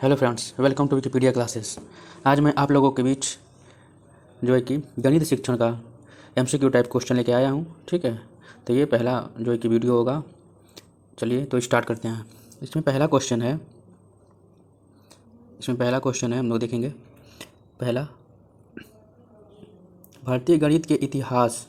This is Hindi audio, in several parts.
Hello friends, welcome to Wikipedia classes. आज मैं आप लोगों के बीच जो है कि गणित शिक्षण का एमसीक्यू टाइप क्वेश्चन लेके आया हूँ। ठीक है, तो ये पहला जो है कि वीडियो होगा। चलिए तो स्टार्ट करते हैं। इसमें पहला क्वेश्चन है हम लोग देखेंगे। पहला, भारतीय गणित के इतिहास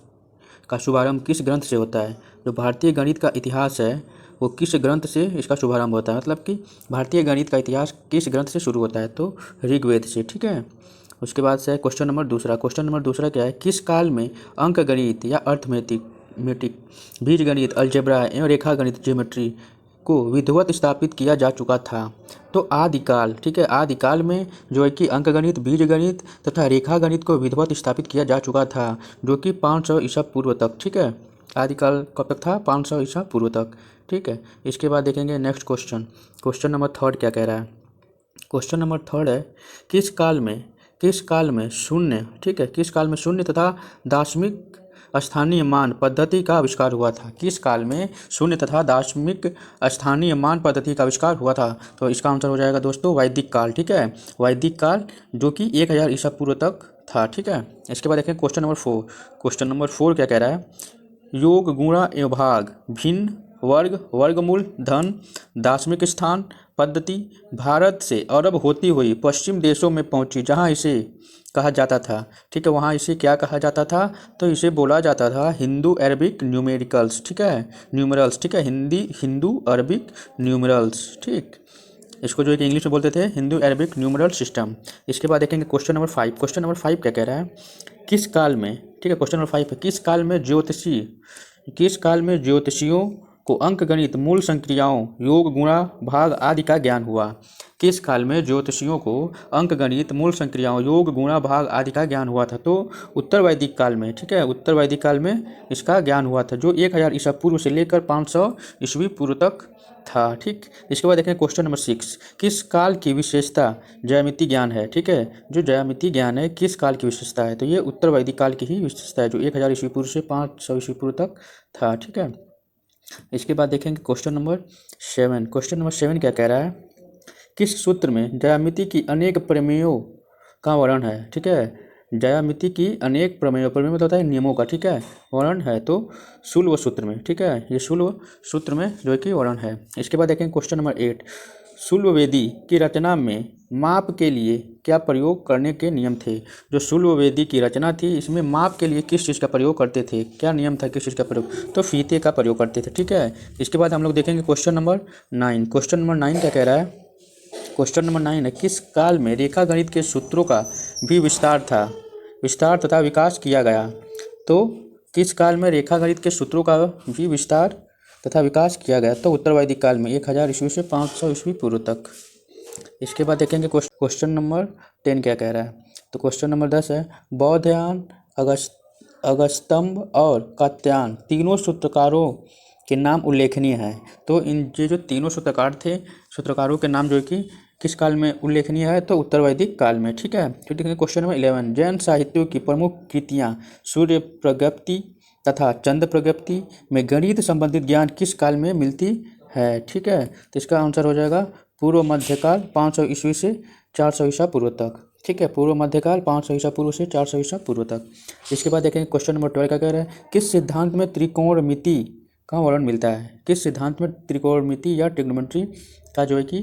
का शुभारंभ किस ग्रंथ से होता है? जो भारतीय गणित का इतिहास है वो किस ग्रंथ से इसका शुभारंभ होता है, मतलब कि भारतीय गणित का इतिहास किस ग्रंथ से शुरू होता है? तो ऋग्वेद से। ठीक है, उसके बाद से क्वेश्चन नंबर दूसरा क्या है? किस काल में अंक गणित या अर्थमेटिक, बीजगणित, अलजेब्रा एवं रेखा गणित, ज्योमेट्री को विधिवत स्थापित किया जा चुका था? तो आदिकाल। ठीक है, आदिकाल में जो है कि अंकगणित, बीजगणित तथा रेखा गणित को विधिवत स्थापित किया जा चुका था, जो कि 500 ईसा पूर्व तक। ठीक है, आदिकाल कब तक था? 500 ईसा पूर्व तक। ठीक है, इसके बाद देखेंगे नेक्स्ट क्वेश्चन नंबर थर्ड क्या कह रहा है? क्वेश्चन नंबर थर्ड है, किस काल में शून्य, ठीक है, किस काल में शून्य तथा दाशमिक स्थानीय मान पद्धति का आविष्कार हुआ था? किस काल में शून्य तथा दाशमिक स्थानीय मान पद्धति का आविष्कार हुआ था? तो इसका आंसर हो जाएगा दोस्तों वैदिक काल। ठीक है, वैदिक काल, जो कि 1000 ईसा पूर्व तक था। ठीक है, इसके बाद देखें क्वेश्चन नंबर फोर क्या कह रहा है? योग, गुणा एवं भाग, भिन्न, वर्ग, वर्गमूल, धन, दार्शनिक स्थान पद्धति भारत से अरब होती हुई पश्चिम देशों में पहुंची, जहां इसे कहा जाता था। ठीक है, वहां इसे क्या कहा जाता था? तो इसे बोला जाता था हिंदू अरबिक न्यूमेरिकल्स। ठीक है, न्यूमरल्स। ठीक है, हिंदू अरबिक न्यूमरल्स। ठीक, इसको जो है कि इंग्लिश में बोलते थे हिंदू अरबिक न्यूमरल सिस्टम। इसके बाद देखेंगे क्वेश्चन नंबर फाइव क्या कह रहा है? किस काल में, ठीक है, क्वेश्चन नंबर 5 है, किस काल में ज्योतिषियों को अंकगणित, मूल संक्रियाओं, योग, गुणा, भाग आदि का ज्ञान हुआ? किस काल में ज्योतिषियों को अंकगणित, मूल संक्रियाओं, योग, गुणा, भाग आदि का ज्ञान हुआ था? तो उत्तर वैदिक काल में। ठीक है, उत्तर वैदिक काल में इसका ज्ञान हुआ था, जो 1000 ईसा पूर्व से लेकर 500 ईस्वी पूर्व तक था। ठीक, इसके बाद देखें क्वेश्चन नंबर 6, किस काल की विशेषता ज्यामिति ज्ञान है? ठीक है, जो ज्यामिति ज्ञान है किस काल की विशेषता है? तो ये उत्तर वैदिक काल की ही विशेषता है, जो 1000 ईस्वी पूर्व से 500 ईस्वी पूर्व तक था। ठीक है, इसके बाद देखेंगे क्वेश्चन नंबर सेवन क्या कह रहा है? किस सूत्र में ज्यामिति की अनेक प्रमेयों का वर्णन है? ठीक है, ज्यामिति की अनेक प्रमेय मतलब होता है नियमों का, ठीक है, वर्णन है। तो शुल्ब सूत्र में। ठीक है, ये शुल्ब सूत्र में जो है कि वर्णन है। इसके बाद देखेंगे क्वेश्चन नंबर 8, शुल्ब वेदी की रचना में माप के लिए क्या प्रयोग करने के नियम थे? जो शुल्ब वेदी की रचना थी, इसमें माप के लिए किस चीज़ का प्रयोग करते थे? क्या नियम था किस चीज़ का प्रयोग? तो फीते का प्रयोग करते थे। ठीक है, इसके बाद हम लोग देखेंगे क्वेश्चन नंबर 9 क्या कह रहा है? क्वेश्चन नंबर 9 है, किस काल में रेखा गणित के सूत्रों का भी विस्तार तथा विकास किया गया? तो किस काल में रेखा गणित के सूत्रों का भी विस्तार तथा विकास किया गया? तो उत्तर वैदिक काल में 1000 ईस्वी से 500 ईस्वी पूर्व तक। इसके बाद देखेंगे क्वेश्चन नंबर 10 क्या कह रहा है? तो क्वेश्चन नंबर 10 है, बौधायन, अगस्त्यम्ब और कात्यायन तीनों सूत्रकारों के नाम उल्लेखनीय हैं। तो ये जो तीनों सूत्रकार थे, सूत्रकारों के नाम जो है कि किस काल में उल्लेखनीय है? तो उत्तर वैदिक काल में। ठीक है, फिर देखेंगे क्वेश्चन नंबर 11, जैन साहित्यों की प्रमुख कृतियाँ सूर्य प्रज्ञप्ति तथा चंद्र प्रज्ञप्ति में गणित संबंधित ज्ञान किस काल में मिलती है? ठीक है, तो इसका आंसर हो जाएगा पूर्व मध्यकाल 500 ईस्वी से 400 ईसा पूर्व तक। ठीक है, पूर्व मध्यकाल 500 ईसा पूर्व से 400 ईसा पूर्व तक। इसके बाद देखेंगे क्वेश्चन नंबर 12 क्या कह रहा है? किस सिद्धांत में त्रिकोणमिति का वर्णन मिलता है? किस सिद्धांत में त्रिकोणमिति या ट्रिग्नोमेट्री का जो है कि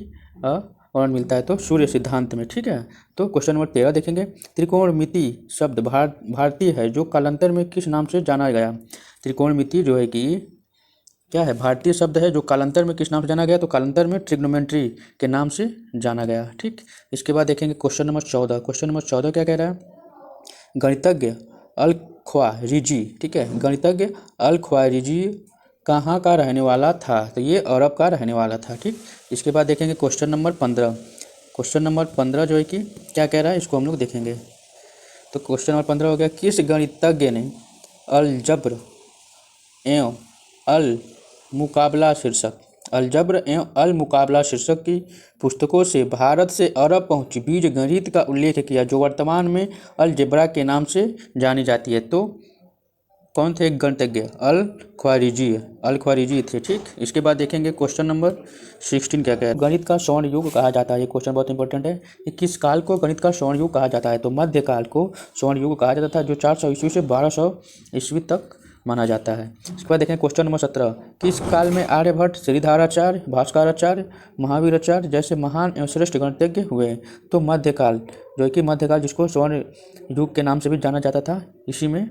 वर्णन मिलता है? तो सूर्य सिद्धांत में। ठीक है, तो क्वेश्चन नंबर 13 देखेंगे, त्रिकोणमिति शब्द भारतीय है जो कालांतर में किस नाम से जाना गया? त्रिकोणमिति जो है कि क्या है? भारतीय शब्द है, जो कालांतर में किस नाम से जाना गया? तो कालांतर में ट्रिग्नोमेट्री के नाम से जाना गया। ठीक, इसके बाद देखेंगे क्वेश्चन नंबर 14 क्या कह रहा है? गणितज्ञ अल ख्वारिजी, ठीक है, गणितज्ञ अल ख्वारिजी कहाँ का रहने वाला था? तो ये अरब का रहने वाला था। ठीक, इसके बाद देखेंगे क्वेश्चन नंबर 15 जो है कि क्या कह रहा है, इसको हम लोग देखेंगे। तो क्वेश्चन नंबर 15 हो गया, किस गणितज्ञ ने अलजब्र एवं अलजब्र एवं अल मुकाबला शीर्षक की पुस्तकों से भारत से अरब पहुंची बीज गणित का उल्लेख किया, जो वर्तमान में अलजेब्रा के नाम से जानी जाती है? तो कौन थे गणितज्ञ? अल ख्वारिजी थे। ठीक, इसके बाद देखेंगे क्वेश्चन नंबर 16 क्या कहता है। गणित का स्वर्ण युग कहा जाता है, ये क्वेश्चन बहुत इंपॉर्टेंट है। कि किस काल को गणित का स्वर्ण युग कहा जाता है? तो मध्यकाल को स्वर्ण युग कहा जाता था, जो 400 ईस्वी से 1200 ईस्वी तक माना जाता है। इसके बाद देखें क्वेश्चन नंबर 17, किस काल में आर्यभट्ट, श्रीधराचार्य, भास्कराचार्य, महावीराचार्य जैसे महान एवं श्रेष्ठ गणितज्ञ हुए? तो मध्यकाल, जो कि मध्यकाल जिसको स्वर्ण युग के नाम से भी जाना जाता था, इसी में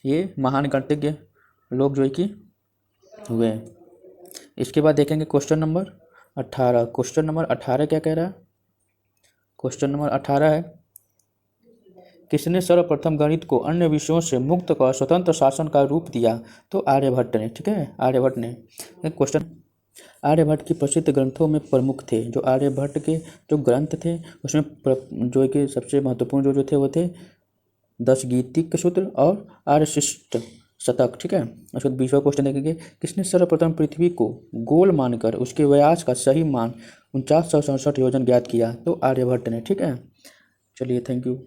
ये महान गणितज्ञ लोग जो है कि हुए। इसके बाद देखेंगे क्वेश्चन नंबर 18। क्वेश्चन नंबर 18 क्या कह रहा है? क्वेश्चन नंबर 18 है, किसने सर्वप्रथम गणित को अन्य विषयों से मुक्त और स्वतंत्र शासन का रूप दिया? तो आर्यभट्ट ने। ठीक है, आर्यभट्ट ने। क्वेश्चन, आर्यभट्ट की प्रसिद्ध ग्रंथों में प्रमुख थे, जो आर्यभट्ट के जो ग्रंथ थे उसमें जो है कि सबसे महत्वपूर्ण जो थे वो थे 10 गीतिक सूत्र और आर्यशिष्ट शतक। ठीक है, उसके बाद 20वां क्वेश्चन देखेंगे, किसने सर्वप्रथम पृथ्वी को गोल मानकर उसके व्यास का सही मान 4967 योजन ज्ञात किया? तो आर्यभट्ट ने। ठीक है, चलिए, थैंक यू।